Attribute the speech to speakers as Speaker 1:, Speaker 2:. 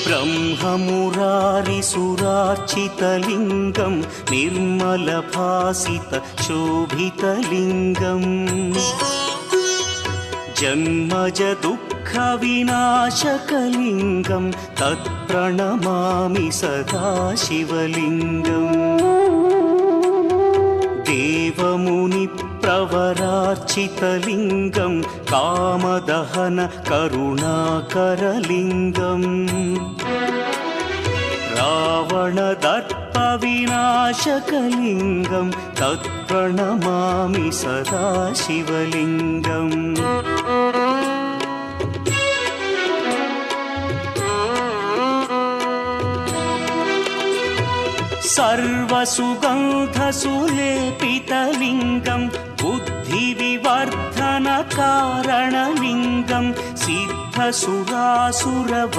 Speaker 1: ब्रह्ममुरारिसुरार्चितलिङ्गं निर्मलभासितशोभितलिङ्गम् जन्मजदुःखविनाशकलिङ्गं तत्प्रणमामि सदा शिवलिङ्गम् देवमुनिप्रवरार्चितलिङ्गं कामदहन करुणाकरलिङ्गम् रावणदर्पविनाशकलिङ्गं तत्प्रणमामि सदा शिवलिङ्गम् सर्वसुगन्धसुलेपितलिङ्गं बुद्धिविवर्धनकारणलिङ्गं सिद्धसुरासुरवन्द्यलिङ्गम्